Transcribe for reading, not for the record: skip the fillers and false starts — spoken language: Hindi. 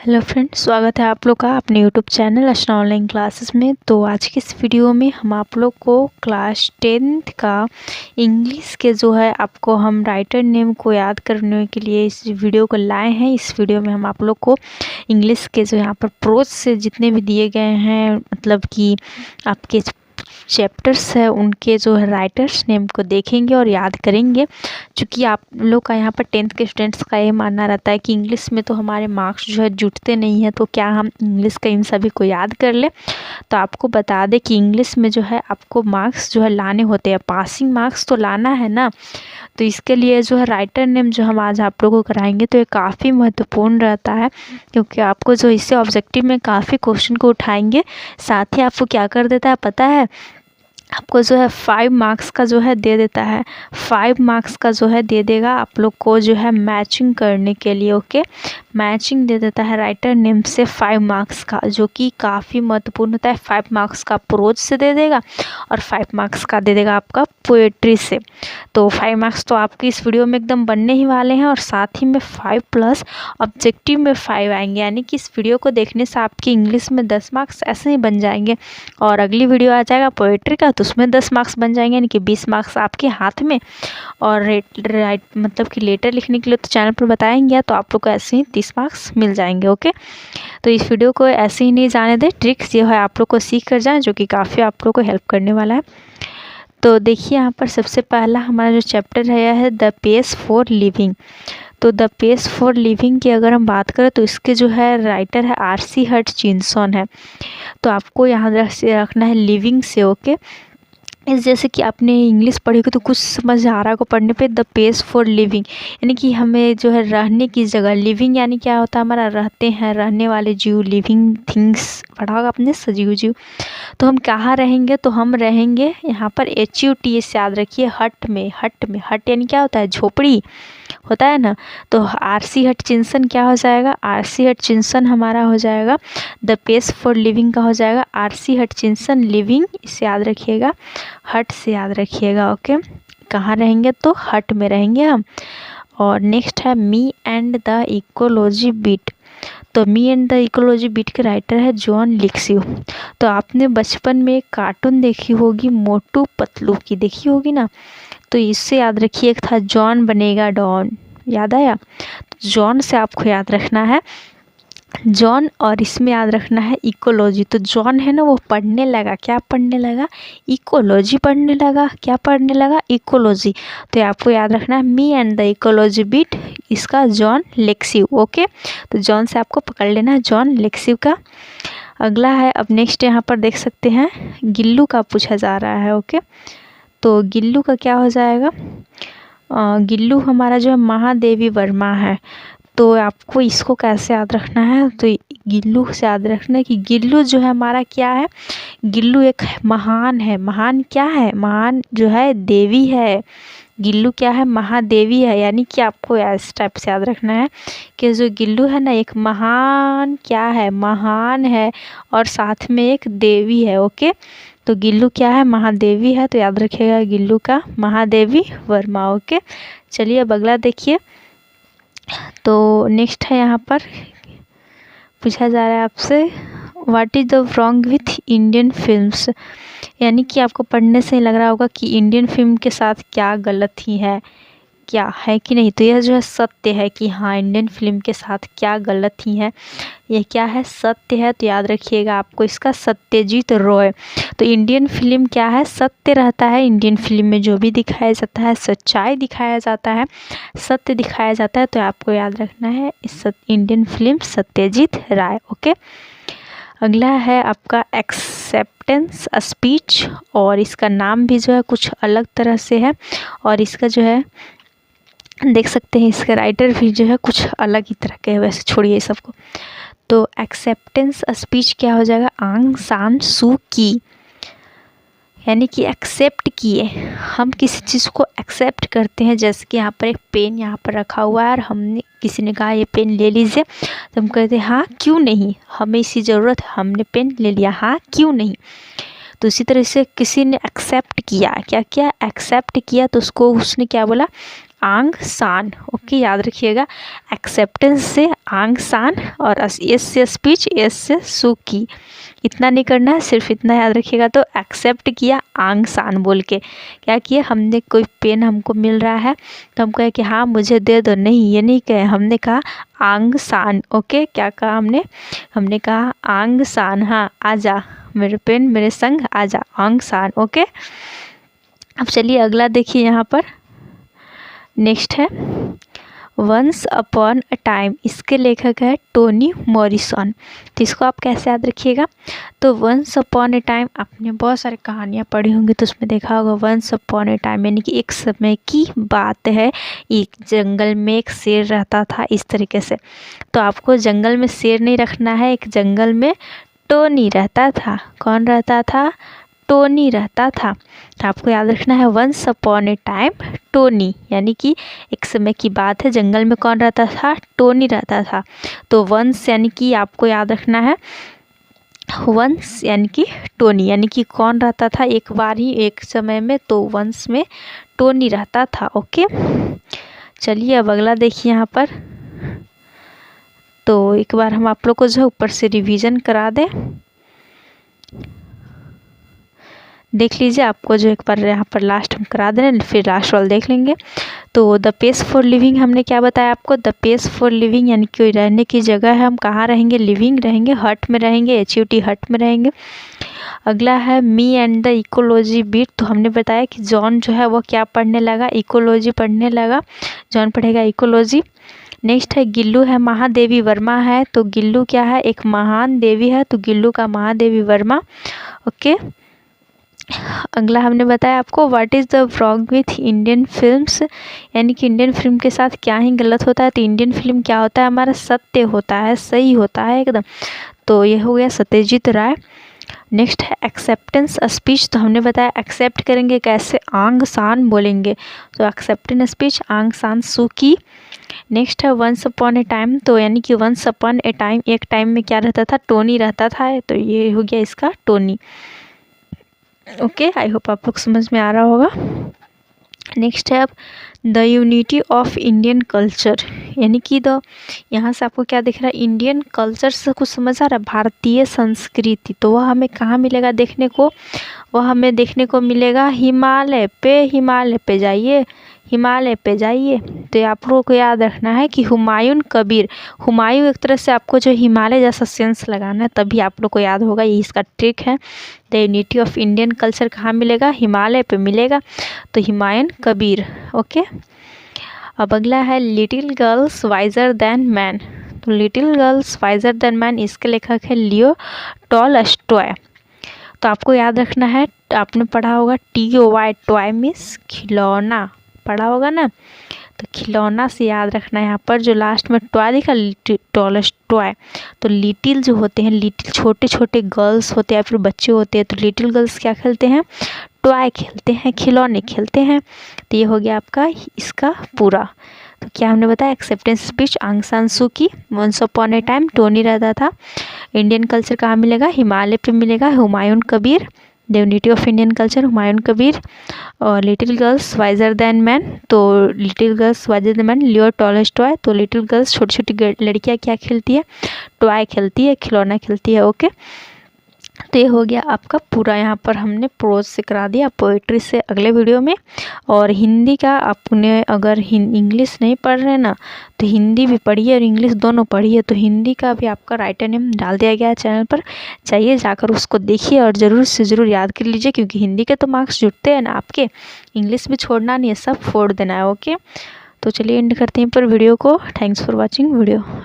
हेलो फ्रेंड्स, स्वागत है आप लोग का अपने यूट्यूब चैनल अर्चना ऑनलाइन क्लासेस में। तो आज की इस वीडियो में हम आप लोग को क्लास 10th का इंग्लिश के जो है आपको हम राइटर नेम को याद करने के लिए इस वीडियो को लाए हैं। इस वीडियो में हम आप लोग को इंग्लिश के जो यहाँ पर प्रोज से जितने भी दिए गए हैं, मतलब कि आपके चैप्टर्स है, उनके जो है राइटर्स नेम को देखेंगे और याद करेंगे। क्योंकि आप लोग का यहाँ पर 10th के स्टूडेंट्स का ये मानना रहता है कि इंग्लिश में तो हमारे मार्क्स जो है जुटते नहीं हैं, तो क्या हम इंग्लिश का इन सभी को याद कर लें। तो आपको बता दें कि इंग्लिश में जो है आपको मार्क्स जो है लाने होते हैं, पासिंग मार्क्स तो लाना है ना। तो इसके लिए जो है राइटर नेम जो हम आज आप लोगों को कराएंगे तो ये काफ़ी महत्वपूर्ण रहता है, क्योंकि आपको जो इससे ऑब्जेक्टिव में काफ़ी क्वेश्चन को उठाएंगे। साथ ही आपको क्या कर देता है पता है, आपको जो है 5 मार्क्स का जो है दे देता है, 5 मार्क्स का जो है दे देगा आप लोग को जो है मैचिंग करने के लिए। ओके, मैचिंग दे देता है राइटर नेम से 5 मार्क्स का, जो कि काफ़ी महत्वपूर्ण होता है। 5 मार्क्स का प्रोज से दे देगा और 5 मार्क्स का दे देगा आपका पोएट्री से। तो 5 मार्क्स तो आपकी इस वीडियो में एकदम बनने ही वाले हैं, और साथ ही में 5 प्लस ऑब्जेक्टिव में 5 आएंगे, यानी कि इस वीडियो को देखने से आपकी इंग्लिश में 10 मार्क्स ऐसे ही बन जाएंगे। और अगली वीडियो आ जाएगा पोएट्री का, तो उसमें 10 मार्क्स बन जाएंगे, यानी कि 20 मार्क्स आपके हाथ में। और राइट मतलब कि लेटर लिखने के लिए तो चैनल पर बताएंगे, तो आप लोग को ऐसे ही 30 मार्क्स मिल जाएंगे। ओके, तो इस वीडियो को ऐसे ही नहीं जाने दें, ट्रिक्स जो है आप लोग को सीख कर जाएं, जो कि काफ़ी आप लोग को हेल्प करने वाला है। तो देखिए यहाँ पर सबसे पहला हमारा जो चैप्टर है द पेस फॉर लिविंग। तो द पेस फॉर लिविंग की अगर हम बात करें तो इसके जो है राइटर है आर.सी. हटचिंसन है। तो आपको यहाँ रखना है लिविंग से। ओके, इस जैसे कि आपने इंग्लिश पढ़ी होगी तो कुछ समझ आ रहा है को पढ़ने पे, द पेस फॉर लिविंग यानी कि हमें जो है रहने की जगह, लिविंग यानी क्या होता है हमारा रहते हैं, रहने वाले जीव, लिविंग थिंग्स पढ़ा होगा आपने, सजीव जीव। तो हम कहाँ रहेंगे, तो हम रहेंगे यहाँ पर HUT याद रखिए, हट में। हट यानी क्या होता है, झोपड़ी होता है ना। तो आर.सी. हटचिंसन क्या हो जाएगा, आर.सी. हटचिंसन हमारा हो जाएगा द पेस फॉर लिविंग का हो जाएगा आर.सी. हटचिंसन लिविंग, इसे याद रखिएगा, हट से याद रखिएगा। ओके, कहाँ रहेंगे, तो हट में रहेंगे हम। और नेक्स्ट है me and the ecology beat. तो me and the ecology beat के राइटर है जॉन लिक्सियो। तो आपने बचपन में एक कार्टून देखी होगी, मोटू पतलू की देखी होगी ना, तो इससे याद रखिए, एक था जॉन बनेगा डॉन, याद आया। तो जॉन से आपको याद रखना है जॉन, और इसमें याद रखना है इकोलॉजी। तो जॉन है ना, वो पढ़ने लगा, क्या पढ़ने लगा, इकोलॉजी पढ़ने लगा। क्या पढ़ने लगा, इकोलॉजी। तो आपको याद रखना है me and the ecology beat, इसका जॉन लेक्सिव। ओके, तो जॉन से आपको पकड़ लेना है, जॉन लेक्सिव का। अगला है, अब नेक्स्ट यहाँ पर देख सकते हैं गिल्लू का पूछा जा रहा है। ओके, तो गिल्लू का क्या हो जाएगा, गिल्लू हमारा जो है महादेवी वर्मा है। तो आपको इसको कैसे याद रखना है, तो गिल्लू से याद रखना है कि गिल्लू जो है हमारा क्या है, गिल्लू एक महान है। महान क्या है, महान जो है देवी है। गिल्लू क्या है, महादेवी है। यानी कि आपको इस टाइप से याद रखना है कि जो गिल्लू है ना, एक महान क्या है, महान है, और साथ में एक देवी है। ओके, तो गिल्लू क्या है, महादेवी है। तो याद रखिएगा गिल्लू का महादेवी वर्मा। ओके, चलिए अब अगला देखिए। तो नेक्स्ट है यहाँ पर पूछा जा रहा है आपसे, what is the wrong with Indian films. यानी कि आपको पढ़ने से ही लग रहा होगा कि इंडियन फिल्म के साथ क्या गलती है, क्या है कि नहीं। तो यह जो है सत्य है कि हाँ, इंडियन फिल्म के साथ क्या गलती है, यह क्या है, सत्य है। तो याद रखिएगा आपको इसका, सत्यजीत रॉय। तो इंडियन फिल्म क्या है, सत्य रहता है। इंडियन फिल्म में जो भी दिखाया जाता है सच्चाई दिखाया जाता है, सत्य दिखाया जाता है। तो आपको याद रखना है इस इंडियन फिल्म सत्यजीत राय। ओके, अगला है आपका एक्सेप्टेंस स्पीच, और इसका नाम भी जो है कुछ अलग तरह से है, और इसका जो है देख सकते हैं इसके राइटर भी जो है कुछ अलग ही तरह के है। वैसे छोड़िए सबको। तो एक्सेप्टेंस स्पीच क्या हो जाएगा, आंग सान सू की, यानी कि एक्सेप्ट किए, हम किसी चीज़ को एक्सेप्ट करते हैं। जैसे कि यहाँ पर एक पेन यहाँ पर रखा हुआ है, और हमने किसी ने कहा ये पेन ले लीजिए, तो हम कहते हैं हाँ क्यों नहीं, हमें इसी ज़रूरत है, हमने पेन ले लिया, हाँ क्यों नहीं। तो इसी तरह से किसी ने एक्सेप्ट किया, क्या किया, एक्सेप्ट किया, तो उसको उसने क्या बोला, आंग सान। ओके, याद रखिएगा, एक्सेप्टेंस से आंग सान और एस से स्पीच, एस से सुकी। इतना नहीं करना है, सिर्फ इतना याद रखिएगा। तो एक्सेप्ट किया आंग सान बोल के, क्या किया हमने, कोई पेन हमको मिल रहा है तो हम कहे कि हाँ मुझे दे दो, नहीं ये नहीं कहे, हमने कहा आंग सान। ओके, क्या कहा हमने कहा आंग सान, हाँ आजा मेरे पेन मेरे संग आजा, आंग सान। ओके, अब चलिए अगला देखिए यहाँ पर नेक्स्ट है वंस अपॉन अ टाइम। इसके लेखक है टोनी मॉरिसन। तो इसको आप कैसे याद रखिएगा, तो वंस अपॉन अ टाइम आपने बहुत सारी कहानियाँ पढ़ी होंगी तो उसमें देखा होगा वंस अपॉन अ टाइम यानी कि एक समय की बात है, एक जंगल में एक शेर रहता था, इस तरीके से। तो आपको जंगल में शेर नहीं रखना है, एक जंगल में टोनी रहता था। कौन रहता था, टोनी रहता था। तो आपको याद रखना है once upon a time Tony, यानी कि एक समय की बात है, जंगल में कौन रहता था, टोनी रहता था। तो वंस यानी कि आपको याद रखना है वंस यानी कि टोनी, यानी कि कौन रहता था एक बार ही एक समय में, तो वंस में टोनी रहता था। ओके, चलिए अब अगला देखिए यहाँ पर। तो एक बार हम आप लोग को जो ऊपर से रिवीजन करा दें, देख लीजिए, आपको जो एक बार यहाँ पर लास्ट हम करा दें, फिर लास्ट वाला देख लेंगे। तो द पेस फॉर लिविंग हमने क्या बताया आपको, द पेस फॉर लिविंग यानी कि रहने की जगह है, हम कहाँ रहेंगे, लिविंग रहेंगे, हट में रहेंगे, HUT हट में रहेंगे। अगला है me and the ecology beat. तो हमने बताया कि जॉन जो है वो क्या पढ़ने लगा, इकोलॉजी पढ़ने लगा, जॉन पढ़ेगा इकोलॉजी। नेक्स्ट है गिल्लू है महादेवी वर्मा है। तो गिल्लू क्या है, एक महान देवी है, तो गिल्लू का महादेवी वर्मा। ओके, अगला हमने बताया आपको what is the wrong with Indian films, यानी कि इंडियन फिल्म के साथ क्या ही गलत होता है। तो इंडियन फिल्म क्या होता है, हमारा सत्य होता है, सही होता है एकदम। तो ये हो गया सत्यजीत राय। नेक्स्ट है एक्सेप्टेंस स्पीच। तो हमने बताया एक्सेप्ट करेंगे कैसे, आंग सान बोलेंगे, तो एक्सेप्टेंस स्पीच आंग सान सू की। नेक्स्ट है वंस अपॉन ए टाइम। तो यानी कि वंस अपॉन ए टाइम, एक टाइम में क्या रहता था, टोनी रहता था, तो ये हो गया इसका टोनी। ओके, आई होप आप लोग समझ में आ रहा होगा। नेक्स्ट है अब the unity of Indian culture, यानी कि द, यहाँ से आपको क्या दिख रहा है, इंडियन कल्चर से कुछ समझ आ रहा है, भारतीय संस्कृति। तो वह हमें कहाँ मिलेगा देखने को, वह हमें देखने को मिलेगा हिमालय पे। हिमालय पे जाइए, हिमालय पे जाइए। तो आप लोगों को याद रखना है कि हुमायूं कबीर, हुमायूं एक तरह से आपको जो हिमालय जैसा सेंस लगाना है, तभी आप लोग को याद होगा, ये इसका ट्रिक है। The unity of Indian culture कहाँ मिलेगा, हिमालय पे मिलेगा, तो हुमायूं कबीर। ओके, अब अगला है little girls wiser than man. तो little girls wiser than man, इसके लेखक है लियो टॉलस्टॉय। तो आपको याद रखना है, आपने पढ़ा होगा TOY, टॉय मीन्स खिलौना, पढ़ा होगा ना, तो खिलौना से याद रखना है। यहाँ पर जो लास्ट में टॉय दिखा, टॉलस्टॉय। तो लिटिल जो होते हैं, लिटिल छोटे छोटे गर्ल्स होते हैं या फिर बच्चे होते हैं, तो लिटिल गर्ल्स क्या खेलते हैं, टॉय खेलते हैं, खिलौने खेलते हैं। तो ये हो गया आपका इसका पूरा। तो क्या हमने बताया, एक्सेप्टेंस स्पीच आंग San Suu Kyi, once upon a time Tony रहता था, इंडियन कल्चर कहाँ मिलेगा, हिमालय पे मिलेगा, Humayun Kabir, the unity of Indian culture Humayun Kabir. और little girls wiser than man, तो little girls wiser than man Leo Tolstoy. तो लिटिल गर्ल्स छोटी छोटी लड़कियाँ क्या खेलती है, टॉय खेलती है, खिलौना खेलती है। ओके, तो ये हो गया आपका पूरा, यहाँ पर हमने प्रोज से करा दिया, पोइट्री से अगले वीडियो में। और हिंदी का आपने अगर इंग्लिश नहीं पढ़ रहे ना, तो हिंदी भी पढ़िए और इंग्लिश दोनों पढ़िए। तो हिंदी का भी आपका राइटर नेम डाल दिया गया है चैनल पर, चाहिए जाकर उसको देखिए और ज़रूर से ज़रूर याद कर लीजिए, क्योंकि हिंदी के तो मार्क्स जुटते हैं ना आपके, इंग्लिश भी छोड़ना नहीं है, सब फोड़ देना है। ओके, तो चलिए एंड करते हैं पर वीडियो को। Thanks for watching video.